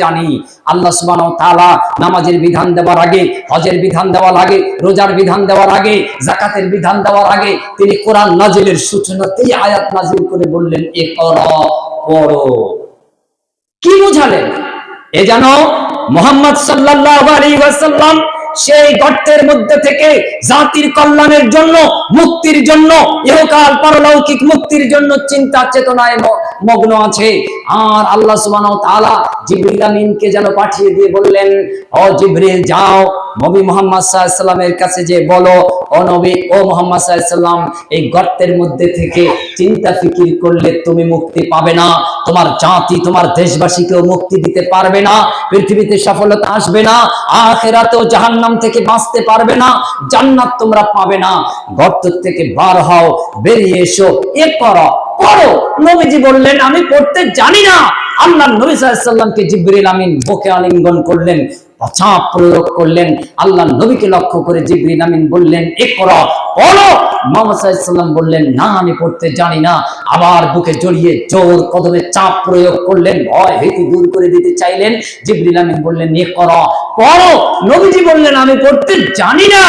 জানি আল্লাহ সুবহানাহু ওয়া তাআলা নামাজের বিধান দেওয়ার আগে, হজের বিধান দেওয়ার আগে, রোজার বিধান দেওয়ার আগে, যাকাতের বিধান দেওয়ার আগে তিনি কোরআন নাজিলের সূচনাতেই আয়াত নাজিল করে বললেন ইকরা, পড়ো। কি বুঝালেন? এ যেন মুহাম্মদ সাল্লাল্লাহু আলাইহি ওয়াসাল্লাম সেই গর্তের মধ্যে থেকে জাতির কল্যাণের জন্য, মুক্তির জন্য, ইহকাল পারলৌকিক মুক্তির জন্য চিন্তা চেতনায় মগ্ন আছে। আর আল্লাহ সুবহানাহু ওয়া তাআলা জিবরিল আমিনকে যেন পাঠিয়ে দিয়ে বললেন, ও জিবরিল যাও নবী মুহাম্মদ সাল্লাল্লাহু আলাইহি ওয়াসাল্লামের কাছে যে বলো, ও নবী, ও মুহাম্মদ সাল্লাল্লাহু আলাইহি ওয়াসাল্লাম, এই গর্তের মধ্যে থেকে চিন্তা ফিকির করলে তুমি মুক্তি পাবে না, তোমার জাতি তোমার দেশবাসীকেও মুক্তি দিতে পারবে না, পৃথিবীতে সফলতা আসবে না, আখিরাতেও জাহান্নাম থেকে বাঁচতে পারবে না, জান্নাত তোমরা পাবে না। গর্ত থেকে বার হও, বেরিয়ে এসো, এ করো, পড়ো। নবীজি বললেন আমি পড়তে জানি না। আল্লাহর নবী সাল্লাল্লাহু আলাইহি ওয়াসাল্লামকে জিবরিল আমিন বুকে আলিঙ্গন করলেন, চাপ প্রয়োগ করলেন। আল্লাহর নবীকে লক্ষ্য করে জিবরিল আমিন বললেন ইকরা, পড়ো। মুহাম্মদ সাল্লাল্লাহু আলাইহি ওয়াসাল্লাম বললেন না, আমি পড়তে জানি না। আবার বুকে জড়িয়ে জোর কদমে চাপ প্রয়োগ করলেন, ভয় ভীতি দূর করে দিতে চাইলেন। জিবরিল আমিন বললেন ইকরা, পড়ো। নবীজি বললেন আমি পড়তে জানি না।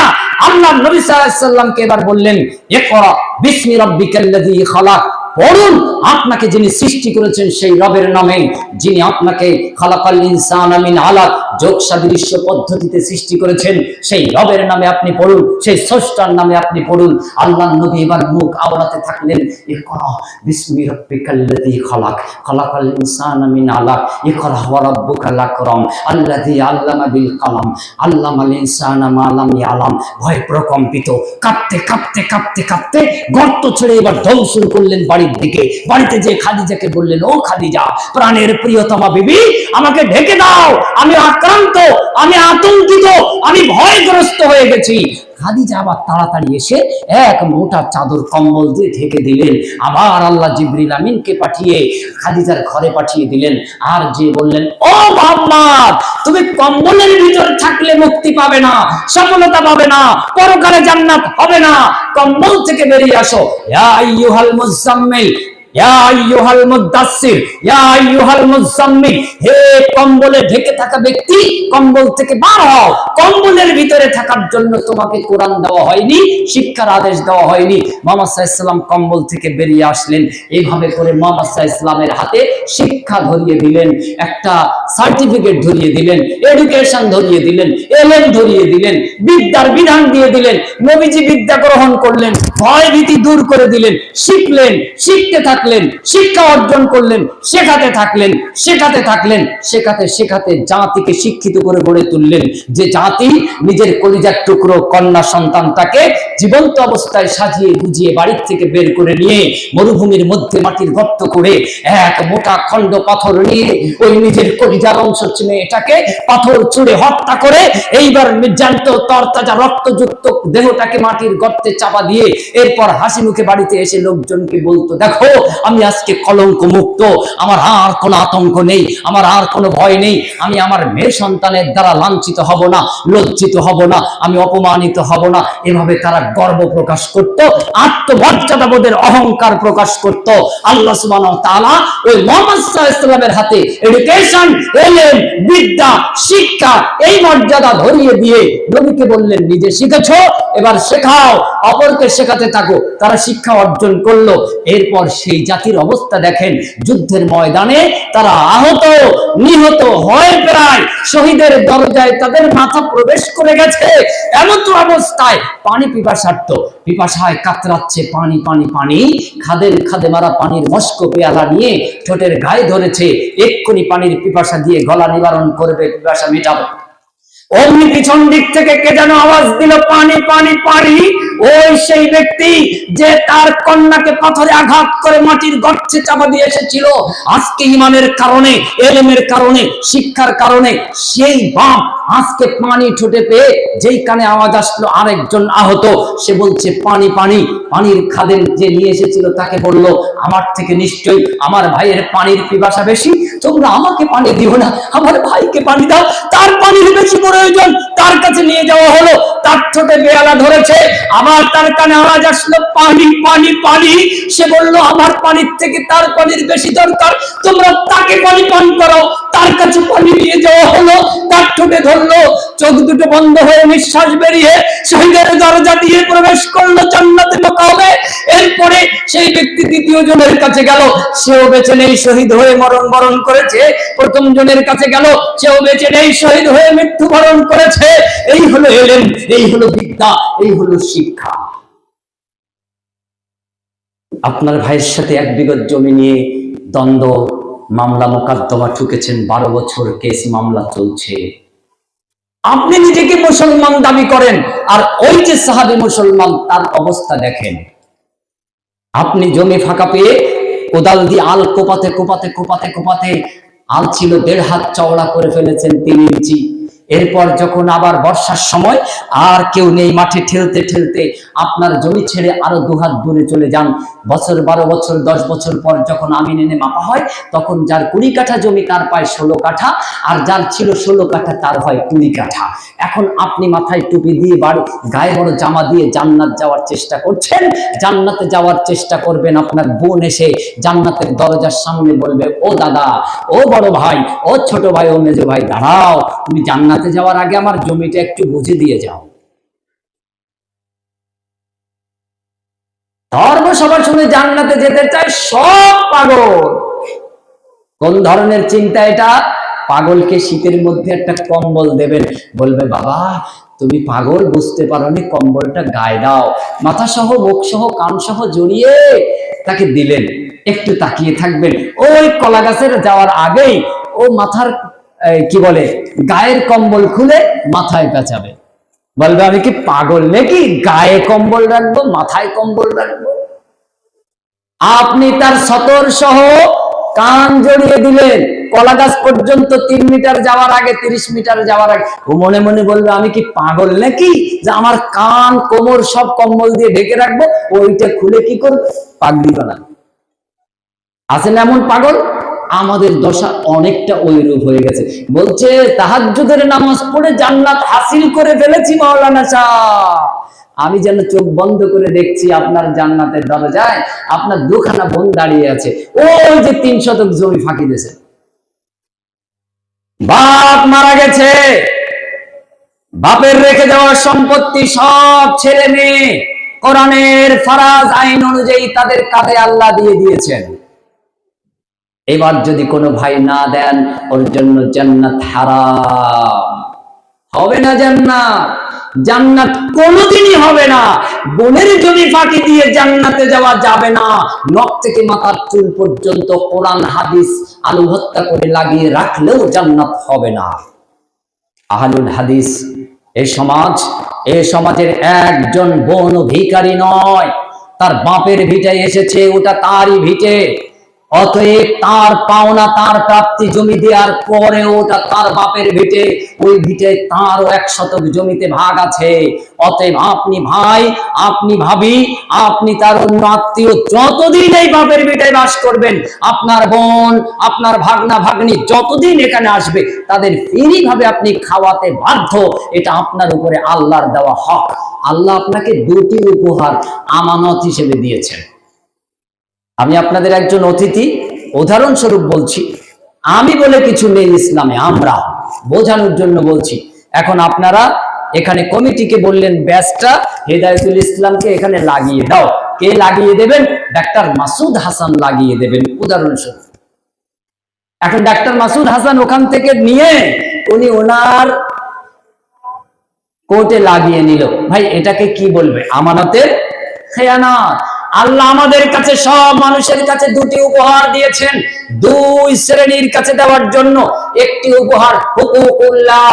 আল্লাহর নবী সাল্লাল্লাহু আলাইহি ওয়াসাল্লামকে এবার বললেন ইকরা বিসমি রাব্বিকাল্লাযী খালাক, পড়ুন। আপনাকে যিনি সৃষ্টি করেছেন সেই রবের নামে, যিনি আপনাকে খালাকাল ইনসানা মিন আলাক, যোগ সাদৃশ্য পদ্ধতিতে সৃষ্টি করেছেন, সেই রবের নামে আপনি পড়ুন, সেই স্রষ্টার নামে আপনি পড়ুন। আল্লাহর নবী এবার মুখ আওড়াতে থাকলেন, ইকরা বিসমি রাব্বিকাল্লাযী খালাক, খালাকাল ইনসানা মিন আলাক, ইকরা ওয়া রাব্বুকাল আকরাম আল্লাযী আল্লামা বিল কলম আল্লামাল ইনসানা মা লাম ইয়ালাম। ভয় প্রকম্পিত, কাঁপতে কাঁপতে কাঁপতে কাঁপতে গর্ত ছেড়ে এবার দৌড় শুরু করলেন বাড়ির দিকে। বাড়িতে যে খাদিজাকে বললেন, ও খাদিজা, প্রাণের প্রিয়তমা বিবি, আমাকে ঢেকে দাও, আমি আক্রান্ত, আমি আতঙ্কিত, আমি ভয়গ্রস্ত হয়ে গেছি। খাদিজা আবার তাড়াতাড়ি এসে এক মোটা চাদর কম্বল দিয়ে ঢেকে দিলেন। আবার আল্লাহ জিবরিল আমিনকে পাঠিয়ে খাদিজার ঘরে পাঠিয়ে দিলেন। আর যে বললেন, ও মুহাম্মদ, তুমি কম্বলের ভিতর থাকলে মুক্তি পাবে না, সফলতা পাবে না, পরকালে জান্নাত হবে না, কম্বল থেকে বেরিয়ে আসো। ইয়া আইয়ুহাল মুজাম্মিল, ইয়া আইয়ুহাল মুদাসসির, ইয়া আইয়ুহাল মুজাম্মিল, হে কম্বলে ঢেকে থাকা ব্যক্তি, কম্বল থেকে বার হও। কম্বলের ভিতরে থাকার জন্য তোমাকে কোরআন দেওয়া হয়নি, শিক্ষার আদেশ দেওয়া হয়নি। মুহাম্মদ সাল্লাল্লাহু আলাইহি ওয়াসাল্লাম কম্বল থেকে বেরিয়ে আসলেন। এইভাবে করে মুহাম্মদ সাল্লাল্লাহু আলাইহি ওয়াসাল্লামের হাতে শিক্ষা ধরিয়ে দিলেন, একটা সার্টিফিকেট ধরিয়ে দিলেন, এডুকেশন ধরিয়ে দিলেন, এলেম ধরিয়ে দিলেন, বিদ্যার বিধান দিয়ে দিলেন। নবীজি বিদ্যা গ্রহণ করলেন, ভয় ভীতি দূর করে দিলেন, শিখলেন, শিখতে থাকলেন, শিক্ষা অর্জন করলেন, শেখাতে থাকলেন, শেখাতে থাকলেন, শেখাতে শেখাতে জাতিকে শিক্ষিত করে গড়ে তুললেন। যে জাতি নিজের কলিজার টুকরো কন্যা সন্তানটাকে জীবন্ত অবস্থায় সাজিয়ে গুজিয়ে বাড়ির থেকে বের করে নিয়ে মরুভূমির মধ্যে মাটির গর্ত করে এক মোটা খণ্ড পাথর নিয়ে ওই নিজের কলিজার অংশ মেয়েটাকে পাথর ছুঁড়ে হত্যা করে এইবার জ্যান্ত তরতাজা রক্তযুক্ত দেহটাকে মাটির গর্তে চাপা দিয়ে এরপর হাসি মুখে বাড়িতে এসে লোকজনকে বলতো, দেখো আমি আজকে কলঙ্ক মুক্ত, আমার আর কোনো আতঙ্ক নেই, আমার আর কোনো ভয় নেই, আমি আমার মেয়ে সন্তানের দ্বারা লাঞ্ছিত হব না, লজ্জিত হব না, আমি অপমানিত হব না। এভাবে তারা গর্ব প্রকাশ করত, আত্মমর্যাদাবোধের অহংকার প্রকাশ করত। আল্লাহ সুবহানাহু ওয়া তাআলা ওই মুহাম্মদ সাল্লাল্লাহু আলাইহি ওয়াসাল্লামের হাতে এডুকেশন, এলেম, বিদ্যা, শিক্ষা, এই মর্যাদা ধরিয়ে দিয়ে নবীকে বললেন, নিজে শিখেছো, এবার শেখাও, অপরকে শেখাতে থাকো। তারা শিক্ষা অর্জন করলো। এরপর সেই জাতির অবস্থা দেখেন, যুদ্ধের ময়দানে তারা আহত নিহত হয়, প্রায় শহীদের দরজায় তাদের মাথা প্রবেশ করে গেছে। এমন তো অবস্থায় পানি পিপাসার্থ, পিপাসায় কাতরাচ্ছে, পানি পানি পানি, খাদের খাদে মারা পানির মস্ক পেয়ালা নিয়ে ঠোঁটের গায়ে ধরেছে, এক্ষুনি পানির পিপাসা দিয়ে গলা নিবারণ করবে, পিপাসা মেটাবে। অমনি পিছন দিক থেকে কে যেন আওয়াজ দিল, পানি পানি পানি। ওই সেই ব্যক্তি যে তার কন্যাকে পাথরে আঘাত করে মাটির গর্তে চাপা দিয়ে এসেছিল, আজকে ইমানের কারণে, এলেমের কারণে, শিক্ষার কারণে সেই বাপ আজকে পানি ঠোঁটে পেয়ে যেই কানে আওয়াজ আসলো আরেকজন আহত, সে বলছে পানি পানি। পানির খাদেম যে নিয়ে এসেছিল তাকে বলল, আমার থেকে নিশ্চয়ই আমার ভাইয়ের পানির পিপাসা বেশি, তোমরা আমাকে পানি দিও না, আমার ভাইকে পানি দাও, তার পানির বেশি প্রয়োজন। তার কাছে নিয়ে যাওয়া হলো, তার ঠোঁটে বেয়ালা ধরেছে, আবার তার কানে আওয়াজ আসলো পানি পানি পানি। সে বলল আমার পানির থেকে তার পানির বেশি দরকার, তোমরা তাকে পানি পান করো। তার কাছে পানি নিয়ে যাওয়া হলো, তার ঠোঁটে ধরলো, চোখ দুটো বন্ধ হয়ে নিঃশ্বাস বেরিয়ে শহীদের দরজা দিয়ে প্রবেশ করলো জান্নাতে মাকামে। এরপরে সেই ব্যক্তি দ্বিতীয় জনের কাছে গেল, সেও বেঁচে নেই, শহীদ হয়ে মরণ করেছে। প্রথম জনের কাছে গেল, সেও বেঁচে নেই, শহীদ হয়ে মৃত্যুবরণ করেছে। এই হলো এলেম, এই হলো বিদ্যা, এই হলো শিক্ষা। আপনার ভাইয়ের সাথে 1 বিঘত জমি নিয়ে দ্বন্দ্ব, মামলা মোকদ্দমা ঠুকেছেন, 12 বছর কেস মামলা চলছে। আপনি নিজেকে মুসলমান দাবি করেন, আর ওই যে সাহাবী মুসলমান, তার অবস্থা দেখেন। আপনি জমি ফাঁকা পেয়ে কোদাল দিয়ে আল কোপাতে কোপাতে কোপাতে কোপাতে আল ছিল 1.5 হাত চওড়া করে ফেলেছেন, 3 ইঞ্চি। এরপর যখন আবার বর্ষার সময় আর কেউ নেই, মাঠে ঠেলতে ঠেলতে আপনার জমি ছেড়ে আরো 2 হাত দূরে চলে যান। বছর 12 বছর 10 বছর পর যখন আমিন এনে মাপা হয়, তখন যার 20 কাঠা জমি তার পায় 16 কাঠা, আর যার ছিল 16 কাঠা তার হয় 20 কাঠা। এখন আপনি মাথায় টুপি দিয়ে, বাড়ি গায়ে বড় জামা দিয়ে জান্নাত যাওয়ার চেষ্টা করছেন। জান্নাতে যাওয়ার চেষ্টা করবেন, আপনার বোন এসে জান্নাতের দরজার সামনে বলবে, ও দাদা, ও বড় ভাই, ও ছোট ভাই, ও মেজো ভাই, দাঁড়াও, তুমি জান্নাতে যাওয়ার আগে আমার জমিটা একটু বুঝে দিয়ে যাও। ধর্মসভা শুনে জান্নাতে যেতে চায় সব পাগল। কোন ধরনের চিন্তা এটা? পাগলকে শীতের মধ্যে একটা কম্বল দেবেন, বলবে বাবা তুমি পাগল, বুঝতে পারোনি, কম্বলটা গায়ে দাও। মাথা সহ, মুখ সহ, কান সহ জড়িয়ে তাকে দিলেন। একটু তাকিয়ে থাকবেন, ওই কলা গাছের যাওয়ার আগেই ও মাথার কি বলে গায়ের কম্বল খুলে মাথায় পেঁচাবে। বলবে আমি কি পাগল নাকি, গায়ে কম্বল রাখবো, মাথায় কম্বল রাখবো? আপনি তার সতর সহ কান জড়িয়ে দিলেন, কলা গাছ পর্যন্ত 3 মিটার যাওয়ার আগে, 30 মিটার যাওয়ার আগে। ও মনে মনে বলবে আমি কি পাগল নাকি যে আমার কান কোমর সব কম্বল দিয়ে ঢেকে রাখবো, ওইটা খুলে কি করবে? পাগড়ি বানাবে। আছেন এমন পাগল? আমাদের দশা অনেকটা ওইরূপ হয়ে গেছে। বলছে তাহাজ্জুদের নামাজ পড়ে জান্নাত হাসিল করে ফেলেছি মাওলানা সাহেব, আমি যেন চোখ বন্ধ করে দেখছি আপনার জান্নাতের দরজায় আপনার 2খানা বোন দাঁড়িয়ে আছে, ওই যে 3 শতক জমি ফাঁকি দিয়েছে। বাপ মারা গেছে, বাপের রেখে যাওয়া সম্পত্তি সব ছেলে মেয়ে কোরআনের ফরজ আইন অনুযায়ী তাদের কাঁধে আল্লাহ দিয়ে দিয়েছেন। এবার যদি কোনো ভাই না দেন, ওর জন্য জান্নাত হারাম হবে না। জান্নাত কোনোদিনই হবে না। বোনের জমি ফাঁকি দিয়ে জান্নাতে যাওয়া যাবে না। নখ থেকে মাথার চুল পর্যন্ত কোরআন হাদিস আলু ভর্তা করে লাগিয়ে রাখলেও জান্নাত হবে না। আহলুল হাদিস এই সমাজের একজন বোন ভিখারি নয়, তার বাপের ভিটায় এসেছে, ওটা তারই ভিটে। অতএব তার পাওনা, তার প্রাপ্তি জমি দেওয়ার পরে ওটা তার বাপের ভিটে, ওই ভিটে তারও 1 শতক জমিতে ভাগ আছে। অতএব আপনি ভাই, আপনি ভাবি, আপনি তার অন্য আত্মীয় যতদিন এই বাপের ভিটায় বাস করবেন, আপনার বোন, আপনার ভাগনা ভাগ্নি যতদিন এখানে আসবে, তাদের ফ্রি ভাবে আপনি খাওয়াতে বাধ্য। এটা আপনার উপরে আল্লাহর দেওয়া হক। আল্লাহ আপনাকে 2টি উপহার আমানত হিসেবে দিয়েছেন। আমি আপনাদের একজন অতিথি, উদাহরণস্বরূপ বলছি, আমি বলে কিছু নেই ইসলামে, আমরা বোঝানোর জন্য বলছি। এখন আপনারা এখানে কমিটিকে বললেন ব্যাচটা হেদায়েতুল ইসলামকে এখানে লাগিয়ে দাও। কে লাগিয়ে দেবেন? ডাক্তার মাসুদ হাসান লাগিয়ে দেবেন, উদাহরণস্বরূপ। এখন ডাক্তার মাসুদ হাসান ওখান থেকে নিয়ে উনি ওনার কোর্টে লাগিয়ে নিল। ভাই এটাকে কি বলবে? আমানতের খেয়ানত। আল্লাহ আমাদের কাছে, সব মানুষের কাছে 2টি উপহার দিয়েছেন, 2 শ্রেণীর কাছে দেওয়ার জন্য। একটি উপহার হুকুকুল্লাহ,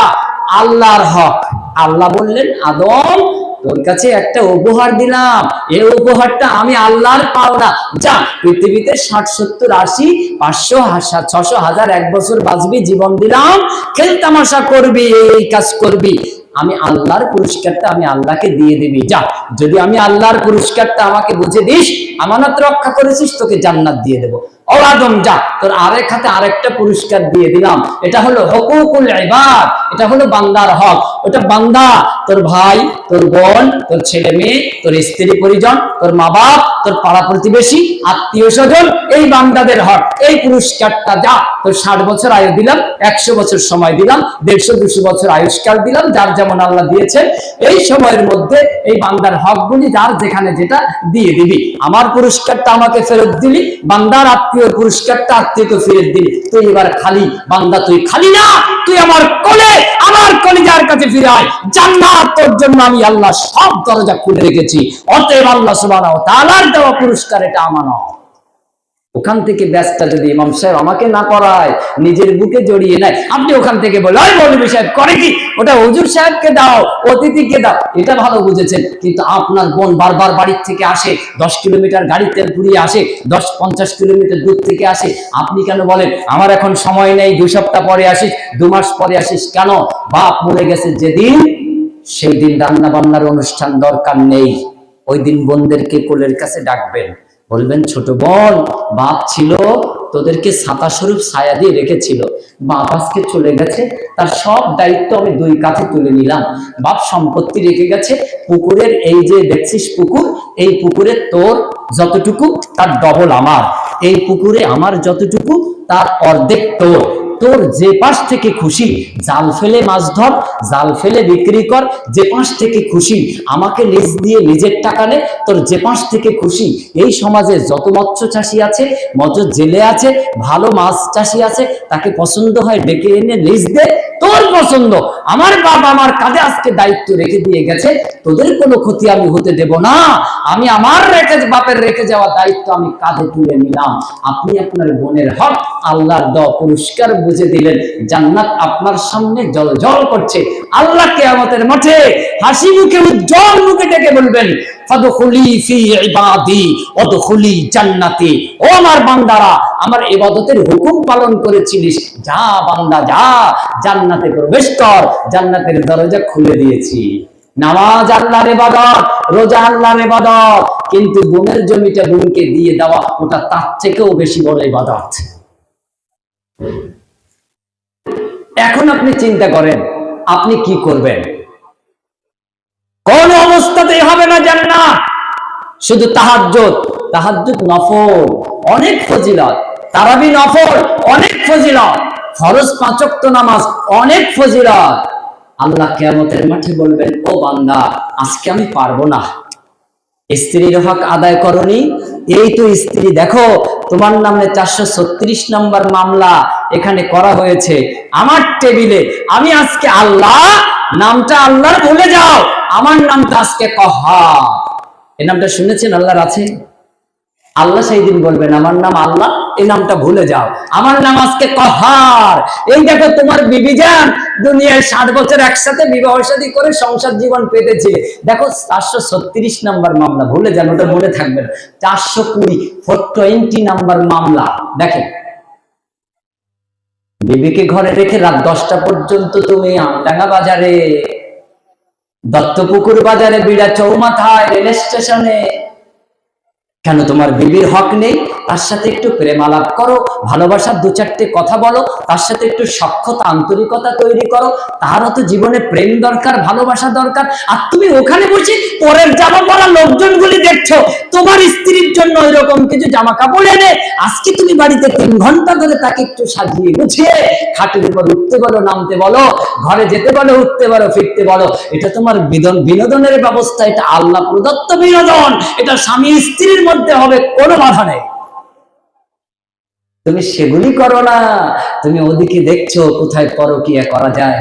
আল্লাহর হক। আল্লাহ বললেন আদম তোর কাছে একটা উপহার দিলাম, এই উপহারটা আমি আল্লাহর পাওনা। যা পৃথিবীতে 60 70 80 500 600 1000 1 বছর বাঁচবি, জীবন দিলাম, খেল তামাশা করবি, এই কাজ করবি, আমি আল্লাহর পুরস্কারটা আমি আল্লাহকে দিয়ে দিবি। যা, যদি আমি আল্লাহর পুরস্কারটা আমাকে বুঝে দিস, আমানত রক্ষা করেছিস, তোকে জান্নাত দিয়ে দেবো। ও আদম যা, তোর আরেক হাতে আরেকটা পুরস্কার দিয়ে দিলাম, এটা হলো হুকুকুল ইবাদ, এটা হলো বান্দার হক। ওটা বান্দা, তোর ভাই, তোর বোন, তোর ছেলে মেয়ে, তোর স্ত্রী পরিজন, তোর মা বাপ, তোর পাড়া প্রতিবেশী, আত্মীয় স্বজন, এই বান্দাদের হক। এই পুরস্কারটা যা, তোর 60 বছর আয়ু দিলাম, 100 বছর সময় দিলাম, 150 200 বছর আয়ুষ্কাল দিলাম, যার যেমন আল্লাহ দিয়েছেন, এই সময়ের মধ্যে এই বান্দার হকগুলি যার যেখানে যেটা দিয়ে দিবি। আমার পুরস্কারটা আমাকে ফেরত দিলি, বান্দার আত্মীয় পুরস্কারটা আত্মীয়কে ফেরত দিলি। তুই এবার খালি বান্দা, তুই খালি না, তুই আমার কোলে, আমার কলিজার কাছে ফিরে আয়। জান্নাত তোর জন্য আমি আল্লাহ সব দরজা খুলে রেখেছি। অতএব আল্লাহ সুবহানাহু ওয়া তাআলার দেওয়া পুরস্কার এটা আমানত। ওখান থেকে ব্যাসটা যদি ইমাম সাহেব আমাকে না করায়, নিজের বুকে জড়িয়ে নেয়, আপনি ওখান থেকে বলে ওই মৌলভী সাহেব করে কি, ওটা হুজুর সাহেবকে দাও, অতিথিকে দাও, এটা ভালো বুঝেছেন। কিন্তু আপনার বোন বারবার বাড়ির থেকে আসে, 10 কিলোমিটার গাড়ি তেল পুড়িয়ে আসে, 10-50 কিলোমিটার দূর থেকে আসে, আপনি কেন বলেন আমার এখন সময় নেই, 2 সপ্তাহ পরে আসিস, 2 মাস পরে আসিস? কেন? বাপ মরে গেছে যেদিন, সেই দিন রান্না বান্নার অনুষ্ঠান দরকার নেই। ওই দিন বোনদেরকে কোলের কাছে ডাকবেন, বলবেন ছোট বোন, বাপ ছিল, তোদেরকে ছাতা স্বরূপ ছায়া দিয়ে রেখেছিল, বাপ আজকে চলে গেছে, তার সব দায়িত্ব আমি 2 কাঁধে তুলে নিলাম। বাপ সম্পত্তি রেখে গেছে, পুকুরের এই যে দেখছিস পুকুর, এই পুকুরে তোর যতটুকু তার ডবল আমার, এই পুকুরে আমার যতটুকু তার অর্ধেক তোর। তোর যে পাশ থেকে খুশি জাল ফেলে মাছ ধর, জাল ফেলে বিক্রি কর, যে পাশ থেকে খুশি আমাকে লিজ দিয়ে নিজের টাকা নে, তোর যে পাশ থেকে খুশি। এই সমাজে যত মৎস্য চাষী আছে, মৎস্য জেলে আছে, ভালো মাছ চাষী আছে, তাকে পছন্দ হয় ডেকে এনে লিজ দে, তোর পছন্দ। আমার বাবা আমার কাঁধে আজকে দায়িত্ব রেখে দিয়ে গেছে, তোদের কোনো ক্ষতি আমি হতে দেব না। আমি আমার বাপের রেখে যাওয়া দায়িত্ব আমি কাঁধে তুলে নিলাম। আপনি আপনার বোনের হক আল্লাহর দেওয়া পুরস্কার বুঝে দিলেন, জান্নাত আপনার সামনে জ্বলজ্বল করছে। আল্লাহ কিয়ামতের মাঠে হাসি মুখে উজ্জ্বল মুখে ডেকে বলবেন, ফাদখুলি ফি ইবাদি ওয়াদখুলি জান্নাতি। ও আমার বান্দারা, আমার ইবাদতের হুকুম পালন করেছিলিস, যা বান্দা যা, জান্নাতে প্রবেশ কর, জান্নাতের দরজা খুলে দিয়েছি। নামাজ আল্লাহর ইবাদত, রোজা আল্লাহর ইবাদত, কিন্তু বোনের জমিটা বোনকে দিয়ে দেওয়া, ওটা তার থেকেও বেশি বড় ইবাদত। এখন আপনি চিন্তা করেন আপনি কি করবেন। কোন অবস্থাতেই হবে না জান্নাত। শুধু তাহাজ্জুদ, তাহাজ্জুদ নফল, অনেক ফজিলত, তারাবি নফল, অনেক ফজিলত, ফরজ 5 ওয়াক্ত নামাজ, অনেক ফজিলত। আল্লাহ কিয়ামতের মাঠে বলবেন, ও বান্দা, আজকে আমি পারবো না, স্ত্রীর হক আদায় করনি, এই তো স্ত্রী, দেখো তোমার নামে 436 নম্বর মামলা এখানে করা হয়েছে আমার টেবিলে। আমি আজকে আল্লাহ, নামটা আল্লাহর ভুলে যাও, আমার নামটা আজকে কহ্হার। এই নামটা শুনেছেন আল্লাহর আছে? আল্লাহ সেই দিন বলবেন আমার নাম আল্লাহ, এই নামটা ভুলে যাও, আমার নাম আজকে কহ্হার। এই দেখো তোমার বিবি জান দুনিয়ায় 60 বছর একসাথে বিবাহ শাদী করে সংসার জীবন পেতেছে, দেখো 436 নাম্বার মামলা, ভুলে যান, ওটা মনে থাকবে না। 420 নাম্বার মামলা। দেখেন, বিবিকে ঘরে রেখে রাত 10টা পর্যন্ত তুমি আমডাঙ্গা বাজারে, দত্তপুকুর বাজারে, বিড়া চৌমাথায়, রেল স্টেশনে, কেন তোমার বিবির হক নেই? তার সাথে একটু প্রেম আলাপ করো, ভালোবাসার 2-4টে কথা বলো, তার সাথে একটু সখ্যতা আন্তরিকতা তৈরি করো, তারও তো জীবনে প্রেম দরকার, ভালোবাসা দরকার। আর তুমি ওখানে বসে পরের জামা পরা লোকজনগুলি দেখছো, তোমার স্ত্রীর জন্য এরকম কিছু জামা কাপড় এনে আজকে তুমি বাড়িতে 3 ঘন্টা ধরে তাকে একটু সাজিয়ে গুছিয়ে খাটের উপর উঠতে বলো, নামতে বলো, ঘরে যেতে বলো, উঠতে বলো, ফিরতে বলো, এটা তোমার বিনোদনের ব্যবস্থা, এটা আল্লাহ প্রদত্ত বিনোদন, এটা স্বামী স্ত্রীর মধ্যে হবে, কোনো বাধা নেই। তুমি সেগুলি করো না, তুমি ওদিকে দেখছো কোথায় পরকীয়া করা যায়।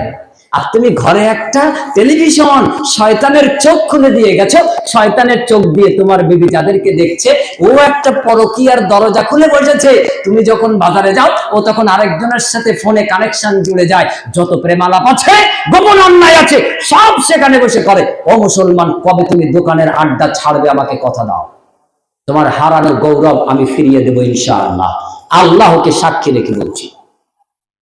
আর তুমি ঘরে একটা টেলিভিশন শয়তানের চোখ খুলে দিয়ে গেছো। শয়তানের চোখ দিয়ে তোমার বিবি যাদেরকে দেখছে, ও একটা পরকীয়ার দরজা খুলে বসেছে। তুমি যখন বাজারে যাও, ও তখন আরেকজনের সাথে ফোনে কানেকশন জুড়ে যায়। যত প্রেমালাপ আছে, গোপন অন্যায় আছে, সব সেখানে বসে করে। ও মুসলমান, কবে তুমি দোকানের আড্ডা ছাড়বে? আমাকে কথা দাও। তোমার হারানো গৌরব আমি ফিরিয়ে দেবো ইনশাআল্লাহ। আল্লাহকে সাক্ষী রেখে বলছি।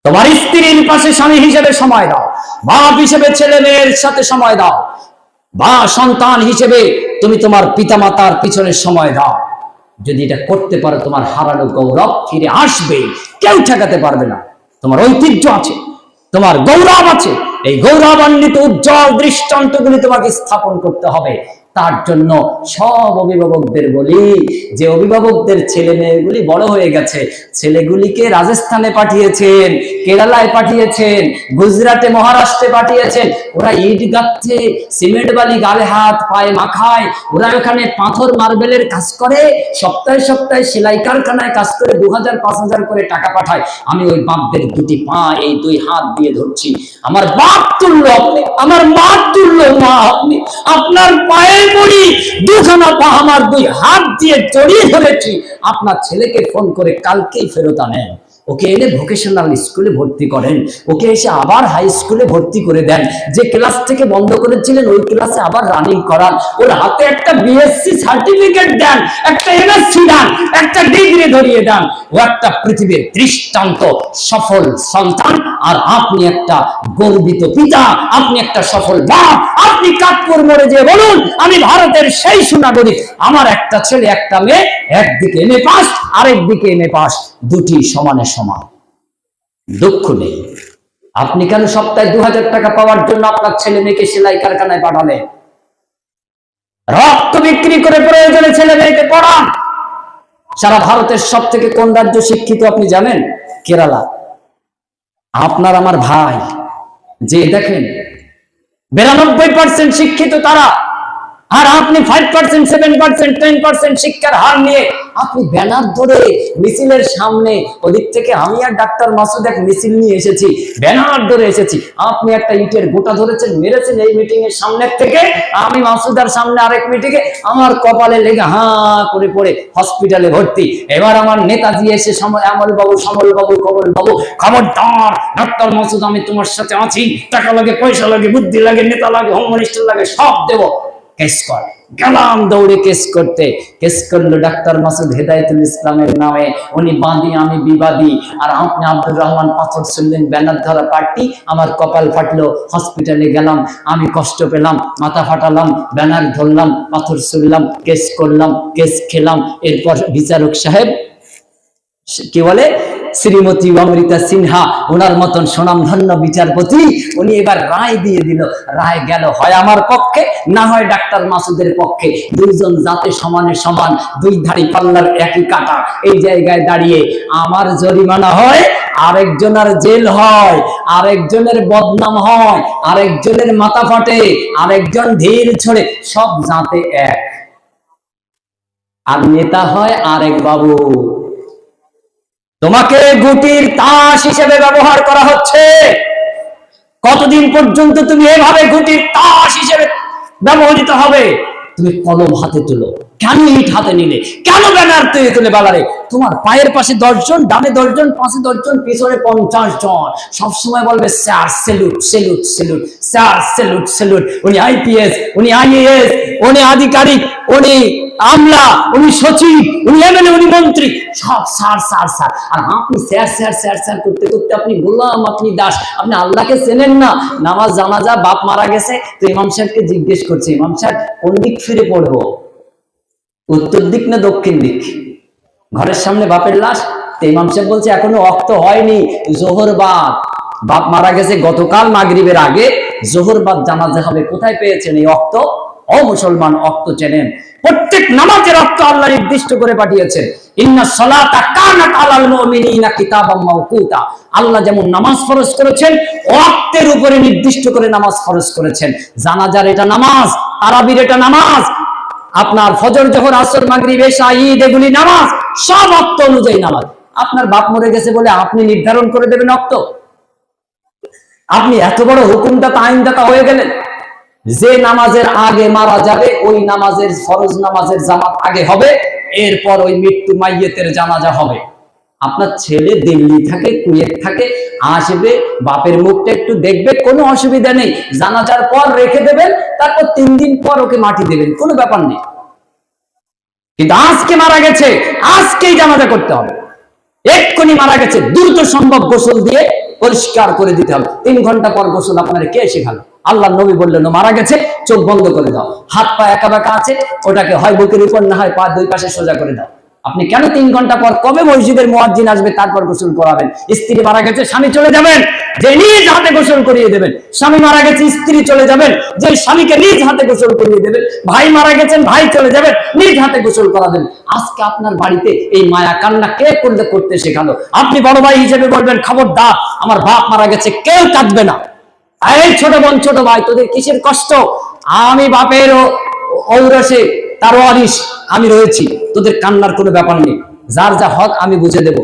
তোমার স্ত্রীর পাশে স্বামী হিসেবে সময় দাও, বাপ হিসেবে ছেলে মেয়ের সাথে সময় দাও, বা সন্তান হিসেবে তুমি তোমার পিতামাতার পিছনে সময় দাও। যদি এটা করতে পারো, তোমার হারানো গৌরব ফিরে আসবে, কেউ ঠেকাতে পারবে না। তোমার ঐতিহ্য আছে, তোমার গৌরব আছে। এই গৌরবান্বিত উজ্জ্বল দৃষ্টান্তগুলি তোমাকে স্থাপন করতে হবে। তার জন্য সব অভিভাবকদের বলি, যে অভিভাবকদের ছেলে মেয়েগুলি বড় হয়ে গেছে, ছেলেগুলিকে রাজস্থানে পাঠিয়েছেন, কেরালায় পাঠিয়েছেন, গুজরাটে মহারাষ্ট্রে পাঠিয়েছেন। ওরা ইট গাচ্ছে, সিমেন্ট বালি গালে হাত পায়ে মাখায়, ওরা ওখানে পাথর মার্বেলের কাজ করে, সপ্তাহে সপ্তাহে সেলাই কারখানায় কাজ করে 2000-5000 করে টাকা পাঠায়। আমি ওই বাপদের দুটি পা, এই দুই হাত দিয়ে ধরছি। আমার বাপ তুল্য আপনি, আমার মা তুল্য মা আপনি। আপনার পায়ে পড়ি, দুখানা পা আমার দুই হাত দিয়ে জড়িয়ে ধরেছি। আপনার ছেলেকে ফোন করে কালকেই ফেরত আনেন, ওকে এনে ভোকেশনাল স্কুলে ভর্তি করেন, ওকে এসে আবার হাই স্কুলে ভর্তি করে দেন। যে ক্লাস থেকে বন্ধ করেছিলেন ওই ক্লাসে আবার রানিং করান। ওর হাতে একটা বিএসসি সার্টিফিকেট দেন, একটা এমএসসি দেন, একটা ডিগ্রি ধরিয়ে দেন। ও একটা পৃথিবীর দৃষ্টান্ত সফল সন্তান, আর আপনি একটা গর্বিত পিতা, আপনি একটা সফল বাপ। আপনি কাঠপুর মোড়ে যে বলুন, আমি ভারতের সেই সুনাগরিক, আমার একটা ছেলে একটা মেয়ে, একদিকে এমএ পাস, আরেকদিকে এমএ পাস, দুটি সমানে সমান। দুঃখ নেই। আপনি কেন সপ্তাহে 2000 টাকা পাওয়ার জন্য আপনার ছেলে মেয়েকে সেলাই কারখানায় পাঠালেন? রক্ত বিক্রি করে প্রয়োজনে ছেলে মেয়েকে পড়ান। সারা ভারতের সব থেকে কোন রাজ্য শিক্ষিত আপনি জানেন? কেরালা। আপনার আমার ভাই, যে দেখেন 92% শিক্ষিত তারা, আর আপনি 5%, 7%, 10% শিক্ষার হার নিয়ে আপনি ব্যানার ধরে মিছিলের সামনে, ওদিক থেকে আমি আর ডাক্তার মাসুদ এক মিছিল নিয়ে এসেছি, ব্যানার ধরে এসেছি। আপনি একটা ইটের গোটা ধরেছেন, মেরেছেন এই মিটিং এর সামনের থেকে, আমি মাসুদার সামনে আরেক মিটিংয়ে, আমার কপালে লেগে হাঁ করে পড়ে হসপিটালে ভর্তি। এবার আমার নেতাজি এসে আমল বাবু, সমল বাবু, কমল বাবু, খবরদার ডাক্তার মাসুদ, আমি তোমার সাথে আছি, টাকা লাগে, পয়সা লাগে, বুদ্ধি লাগে, নেতা লাগে, হোম মিনিস্টার লাগে, সব দেবো, কেস কর। গেলাম দৌড়ে কেস করতে। কেস করলো ডাক্তার মাসুদ হেদায়েতুল ইসলামের নামে, উনি বাদী, আমি বিবাদী। আর আপনি আব্দুর রহমান পাথর শুনলেন, ব্যানার ধরা পার্টি। আমার কপাল ফাটলো, হসপিটালে গেলাম, আমি কষ্ট পেলাম, মাথা ফাটালাম, ব্যানার ধরলাম, পাথর শুনলাম, কেস করলাম, কেস খেলাম। এরপর বিচারক সাহেব, কি বলে, শ্রীমতী অমৃতা সিনহা, ওনার মতন সুনামধন্য বিচারপতি, উনি এবার রায় দিয়ে দিল। রায় গেল হয় আমার পক্ষে, না হয় ডাক্তার মাসুদের পক্ষে। দুইজন যাতে সমানে সমান, দুই ধারি পাল্লার একই কাটা। এই জায়গায় দাঁড়িয়ে আমার জরিমানা হয়, আরেকজনের জেল হয়, আরেকজনের বদনাম হয়, আরেকজনের মাথা ফাটে, আরেকজন ঢিল ছড়ে, সব যাতে এক। আর নেতা হয় আরেক বাবু। তোমাকে গুটির তাস হিসেবে ব্যবহার করা হচ্ছে। কতদিন পর্যন্ত তুমি এভাবে গুটির তাস হিসেবে ব্যবহৃত হবে? তুমি কলম হাতে তুলো, কেন ইট হাতে নিলে, কেন ব্যানার তৈরি তুলে বেলারে? তোমার পায়ের পাশে 10 জন, ডানে 10 জন, পাশে 10 জন, পিছনে 50 জন, সবসময় বলবে sir salute, salute, salute, sir salute, salute. উনি আইপিএস, উনি আইএএস, উনি আধিকারিক, উনি আমলা, উনি সচিব, উনি এমএলএ, উনি মন্ত্রী, সব স্যার স্যার স্যার। আর আপনি স্যার স্যার স্যার স্যার করতে করতে আপনি গোলাম, আপনি দাস, আপনি আল্লাহকে চেনেন না। নামাজ জানাজা, বাপ মারা গেছে, তো ইমাম সাহেবকে জিজ্ঞেস করছে, ইমাম সাহেব কোন দিক ফিরে পড়বো, উত্তর দিক না দক্ষিণ দিক? ঘরের সামনে বাপের লাশ, তো ইমাম সাহেব বলছে এখনো ওয়াক্ত হয়নি, জোহর বাদ, বাপ মারা গেছে গতকাল মাগরিবের আগে, জোহর বাদ জানাজা হবে। কোথায় পেয়েছেন এই ওয়াক্ত? ও মুসলমান, ওয়াক্ত চেনেন? প্রত্যেক নামাজের ওয়াক্ত আল্লাহ নির্দিষ্ট করে পাঠিয়েছেন। ইন্না সালাতা কানাত আলাল মুমিনিনা কিতাবাম মাওকুতা। আল্লাহ যেমন নামাজ ফরজ করেছেন, ওয়াক্তের উপরে নির্দিষ্ট করে নামাজ ফরজ করেছেন। জানাজার এটা নামাজ, তারাবির এটা নামাজ, আপনার ফজর, জোহর, আসর, মাগরিব, এশা, ঈদ, এগুলি নামাজ, সব ওয়াক্ত অনুযায়ী নামাজ। আপনার বাপ মরে গেছে বলে আপনি নির্ধারণ করে দেবেন ওয়াক্ত? আপনি এত বড় হুকুমদাতা আইনদাতা হয়ে গেলেন, যে নামাজের আগে মারা যাবে ওই নামাজের ফরজ নামাজের জামাত আগে হবে, এরপর ওই মৃত্যু মাইয়েতের জানাজা হবে। আপনার ছেলে দিল্লি থাকে, কুয়েত থাকে, আসবে, বাপের মুখটা একটু দেখবে, কোনো অসুবিধা নেই, জানাজার পর রেখে দেবেন, তারপর 3 দিন পর ওকে মাটি দেবেন, কোনো ব্যাপার নেই। কিন্তু আজকে মারা গেছে, আজকেই জানাজা করতে হবে। এক্ষুনি মারা গেছে, দ্রুত সম্ভব গোসল দিয়ে পরিষ্কার করে দিতে হবে। 3 ঘন্টা পর গোসল আপনার কে শেখালো? আল্লাহ নবী বললেন মারা গেছে, চোখ বন্ধ করে দাও, হাত পা একা বাঁকা আছে, ওটাকে হয় বুকের উপর না হয় পা দুই পাশে সোজা করে দাও। আপনি কেন 3 ঘন্টা পর, কবে মসজিদের মুয়াজ্জিন আসবে তারপর গোসল করাবেন? স্ত্রী মারা গেছে, স্বামী চলে যাবেন, যে নিজ হাতে গোসল করিয়ে দেবেন। স্বামী মারা গেছে, স্ত্রী চলে যাবেন, যে স্বামীকে নিজ হাতে গোসল করিয়ে দেবেন। ভাই মারা গেছেন, ভাই চলে যাবেন, নিজ হাতে গোসল করাবেন। আজকে আপনার বাড়িতে এই মায়া কান্না কে করতে শেখালো? আপনি বড় ভাই হিসেবে বলবেন খবরদার, আমার বাপ মারা গেছে, কেউ কাঁদবে না। এই ছোট বোন, ছোট ভাই, তোদের কিসের কষ্ট? আমি বাপের ঔরসে তার ওয়ারিশ আমি রয়েছি, তোদের কান্নার কোনো ব্যাপার নেই, যার যা হক আমি বুঝে দেব।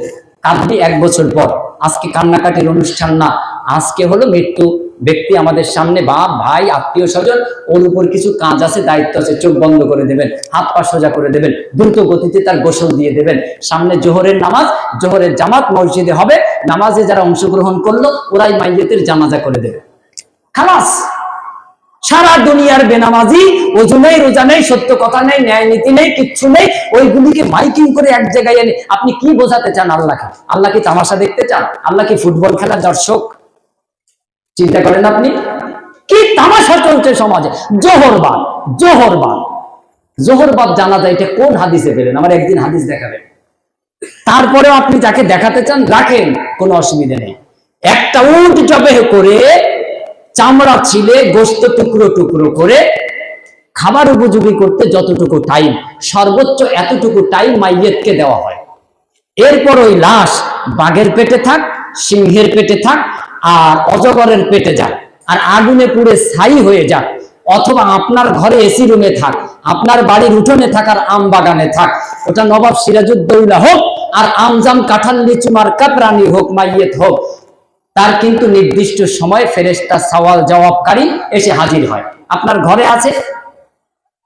কাঁদবি 1 বছর পর। আজকে কান্নাকাটির অনুষ্ঠান না, আজকে হলো মৃত্যু ব্যক্তি আমাদের সামনে, বাপ ভাই আত্মীয় স্বজন, ওর উপর কিছু কাজ আছে, দায়িত্ব আছে, চোখ বন্ধ করে দেবেন, হাত পা সোজা করে দেবেন, দ্রুত গতিতে তার গোসল দিয়ে দেবেন। সামনে জোহরের নামাজ, জোহরের জামাত মসজিদে হবে, নামাজে যারা অংশগ্রহণ করলো ওরাই মাইয়েতের জানাজা করে দেবে, খালাস। সারা দুনিয়ার বেনামাজি, ওযু নেই, রোজা নেই, সত্য কথা নেই, ন্যায় নীতি নেই, কিচ্ছু নেই, ওইগুলিকে মাইকিং করে এক জায়গায় এনে আপনি কি বোঝাতে চান আল্লাহকে? আল্লাহ কি তামাশা দেখতে চান? আল্লাহ কি ফুটবল খেলার দর্শক? চিন্তা করেন আপনি, কি তামাশা চলছে সমাজে। জোহরবাদ, জোহরবাদ, জোহরবাদ জানাজা, এটা কোন হাদিসে পেলেন? আমার একদিন হাদিস দেখাবেন। তারপরেও আপনি যাকে দেখাতে চান রাখেন, কোনো অসুবিধা নেই। একটা উট জবাহ করে, চামড়া ছিলে, গোশত টুকরো টুকরো করে খাবার উপযোগী করতে যতটুকু টাইম, সর্বোচ্চ এতটুকু টাইম মাইয়েতকে দেওয়া হয়। এরপর ওই লাশ বাঘের পেটে থাক, সিংহের পেটে থাক, আর অজগরের পেটে যাক, আর আগুনে পুড়ে ছাই হয়ে যাক, অথবা আপনার ঘরে এসি রুমে থাক, আপনার বাড়ির উঠোনে থাকার আম বাগানে থাক, ওটা নবাব সিরাজউদ্দৌলা হোক আর আমজাম কাঁঠাল লিচু মার্কা প্রাণী হোক, মাইয়েত হোক, তার কিন্তু নির্দিষ্ট সময় ফেরেশতা সওয়াল জবাবকারী এসে হাজির হয়। আপনার ঘরে আছে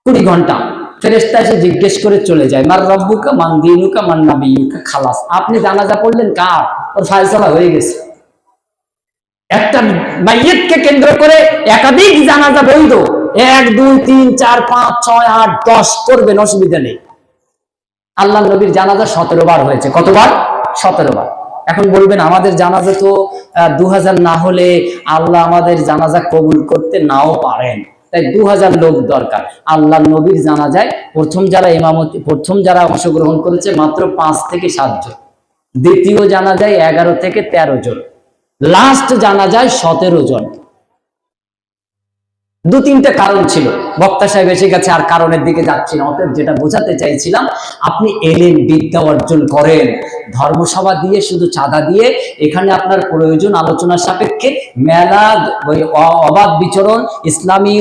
20 ঘন্টা, ফেরেশতা এসে জিজ্ঞেস করে চলে যায়, মার রব্বুকা, মান দীনুকা, মান নাবিয়ুকা, খালাস। আপনি জানাজা পড়লেন, কার? ওর ফায়সালা হয়ে গেছে। একটা মাইয়িতকে কেন্দ্র করে একাধিক জানাজা বৈধ, 1 2 3 4 5 6 8 10 করবেন, অসুবিধা নেই। আল্লাহ নবীর জানাজা 17 বার হয়েছে। কতবার? 17 বার। এখন বলবেন আমাদের জানাজা তো 2000 না হলে আল্লাহ আমাদের জানাজা কবুল করতে নাও পারেন, তাই 2000 লোক দরকার। আল্লাহ নবীর জানাজায় প্রথম যারা অংশগ্রহণ করেছে মাত্র 5 থেকে 7 জন, দ্বিতীয় জানাজায় 11 থেকে 13 জন, লাস্ট জানাজায় 17 জন। 2-3টা কারণ ছিল, বক্তা সাহেব এসে গেছে, আর কারণের দিকে যাচ্ছি না। অতএব যেটা বোঝাতে চাইছিলাম, আপনি এলেন, বিদ্যা অর্জন করেন, ধর্মসভা দিয়ে, শুধু চাঁদা দিয়ে, এখানে আপনার প্রয়োজন আলোচনার সাপেক্ষে মেলা, অবাধ বিচরণ, ইসলামী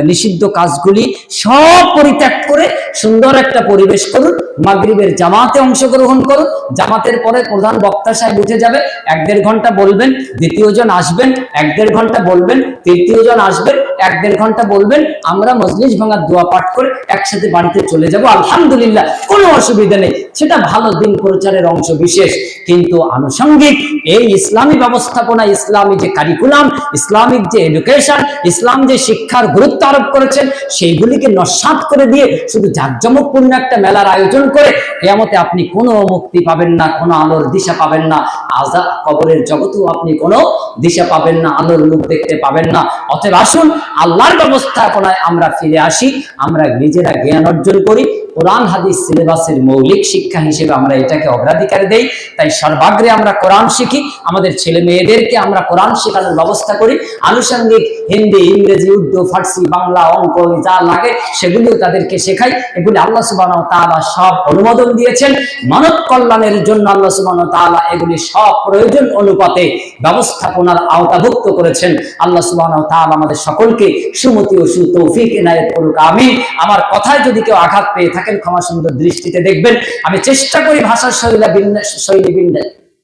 নিষিদ্ধ কাজগুলি সব পরিত্যাগ করে সুন্দর একটা পরিবেশ করুন, মাগরিবের জামাতে অংশগ্রহণ করুন। জামাতের পরে প্রধান বক্তা সাহেব উঠে যাবে, 1-1.5 ঘন্টা বলবেন, দ্বিতীয় জন আসবেন, 1-1.5 ঘন্টা বলবেন, তৃতীয় জন আসবেন, 1-1.5 ঘন্টা বলবেন, আমরা মজলিস ভাঙার দোয়া পাঠ করে একসাথে বাড়িতে চলে যাব, আলহামদুলিল্লাহ, কোনো অসুবিধা নেই। সেটা ভালো, দিন প্রচারের অংশ বিশেষ। কিন্তু আনুষঙ্গিক এই ইসলামী ব্যবস্থাপনা, ইসলামী যে কারিকুলাম, ইসলামিক যে এডুকেশন, ইসলাম যে শিক্ষার গুরুত্ব আরোপ করেছেন, সেইগুলিকে নস্যাৎ করে দিয়ে শুধু জাঁকজমকপূর্ণ একটা মেলার আয়োজন করে কিয়ামতে আপনি কোনো মুক্তি পাবেন না, কোনো আলোর দিশা পাবেন না, আযাব কবরের জগতেও আপনি কোনো দিশা পাবেন না, আলোর মুখ দেখতে পাবেন না। অতএব আসুন আল্লাহর ব্যবস্থাপনায় আমরা ফিরে আসি, আমরা নিজেরা জ্ঞান অর্জন করি, কোরআন হাদিস সিলেবাসের মৌলিক শিক্ষা হিসেবে আমরা এটাকে অগ্রাধিকার দেই। তাই সর্বাগ্রে আমরা কোরআন শিখি, আমাদের ছেলে মেয়েদেরকে আমরা কোরআন শেখানোর ব্যবস্থা করি, আনুষঙ্গিক হিন্দি, ইংরেজি, উর্দু, ফার্সি, বাংলা, অঙ্ক যা লাগে সেগুলিও তাদেরকে শেখাই। এগুলি আল্লাহ সুবহানাহু ওয়া তাআলা সব অনুমোদন দিয়েছেন, মানব কল্যাণের জন্য আল্লাহ সুবহানাহু ওয়া তাআলা এগুলি সব প্রয়োজন অনুপাতে ব্যবস্থাপনার আওতাভুক্ত করেছেন। আল্লাহ সুবহানাহু ওয়া তাআলা আমাদের সকলকে সুমতি ও সুতৌফিক এনায়েত করুক, আমিন। আমার কথায় যদি কেউ আঘাত পেয়ে থাকেন ক্ষমা সুন্দর দৃষ্টিতে দেখবেন। আমি চেষ্টা করি ভাষার শৈলী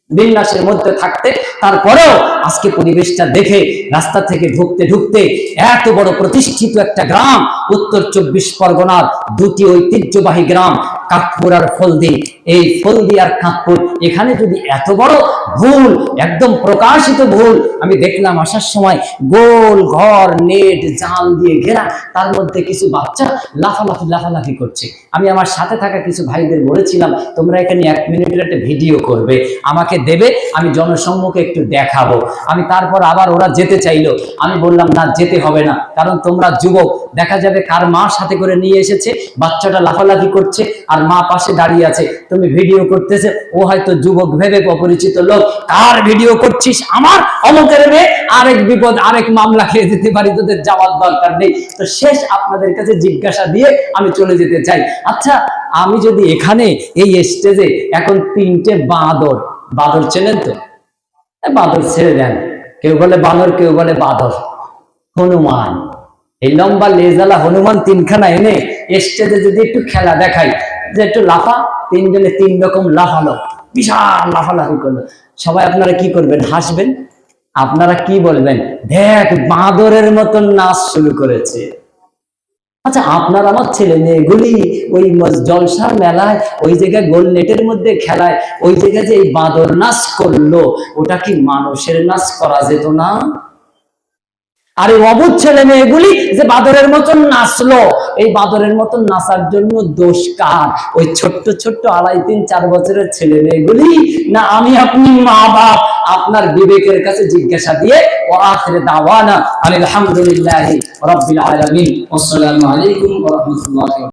বিন্যাসের মধ্যে থাকতে, তারপরেও আজকে পরিবেশটা দেখে রাস্তা থেকে ঢুকতে ঢুকতে এত বড় প্রতিষ্ঠিত একটা গ্রাম, উত্তর 24 পরগনার দুটি ঐতিহ্যবাহী গ্রাম কাকপুর আর ফলদি, এই ফলদি আর কাকপুর, এখানে যদি এত বড় ভুল, একদম প্রকাশিত ভুল আমি দেখলাম আসার সময়, গোল ঘর নেট জাল দিয়ে ঘেরা, তার মধ্যে কিছু বাচ্চা লাফালাফি করছে। আমি আমার সাথে থাকা কিছু ভাইদের বলেছিলাম, তোমরা এখানে 1 মিনিটের একটা ভিডিও করবে, আমাকে দেবে, আমি জনসম্মুখে একটু দেখাবো। আমি তারপর আবার ওরা যেতে চাইলো, আমি বললাম না, যেতে হবে না, কারণ তোমরা যুবক, দেখা যাবে কার মা সাথে করে নিয়ে এসেছে, বাচ্চাটা লাফালাফি করছে আর মা পাশে দাঁড়িয়ে আছে, তুমি ভিডিও করতেছে, ও হয়তো যুবক ভেবে অপরিচিত লোক, কার ভিডিও করছিস, আমার অমুকের মেয়ে, আরেক বিপদ, আরেক মামলা খেয়ে যেতে পারি, তোদের যাওয়ার দরকার নেই। তো শেষ আপনাদের কাছে জিজ্ঞাসা দিয়ে আমি চলে যেতে চাই। আচ্ছা, আমি যদি এখানে এই স্টেজে এখন 3টে বাঁদর চেনেন তো? বাঁদর ছেড়ে দেন, কেউ বলে বানর, কেউ বলে বাঁদর, হনুমান, এই লম্বা লেজালা হনুমান 3খানা এনে স্টেজে যদি একটু খেলা দেখাই, যে একটু লাফা, 3জনে 3 রকম লাফালো, বিশাল লাফালাফি করলো, সবাই আপনারা কি করবেন? হাসবেন। আপনারা কি বলবেন? দেখ, বাঁদরের মতন নাচ শুরু করেছে। আচ্ছা, আপনার আমার ছেলে মেয়েগুলি ওই জলসার মেলায়, ওই জায়গায় গোল নেটের মধ্যে খেলায়, ওই জায়গায় যে এই বাঁদর নাচ করলো, ওটা কি মানুষের নাচ করা যেত না? আর এই অবুঝ ছেলে মেয়েগুলি যে বাদরের মতন নাচলো, এই বাদরের মতন নাচার জন্য দোষ কার? ওই ছোট্ট ছোট্ট 2.5-3-4 বছরের ছেলে মেয়েগুলি, না আমি আপনি মা বাপ? আপনার বিবেকের কাছে জিজ্ঞাসা দিয়ে, ও আখিরে দাওয়ানা আলহামদুলিল্লাহি রাব্বিল আলামিন, আসসালামু আলাইকুম ওয়া রাহমাতুল্লাহি।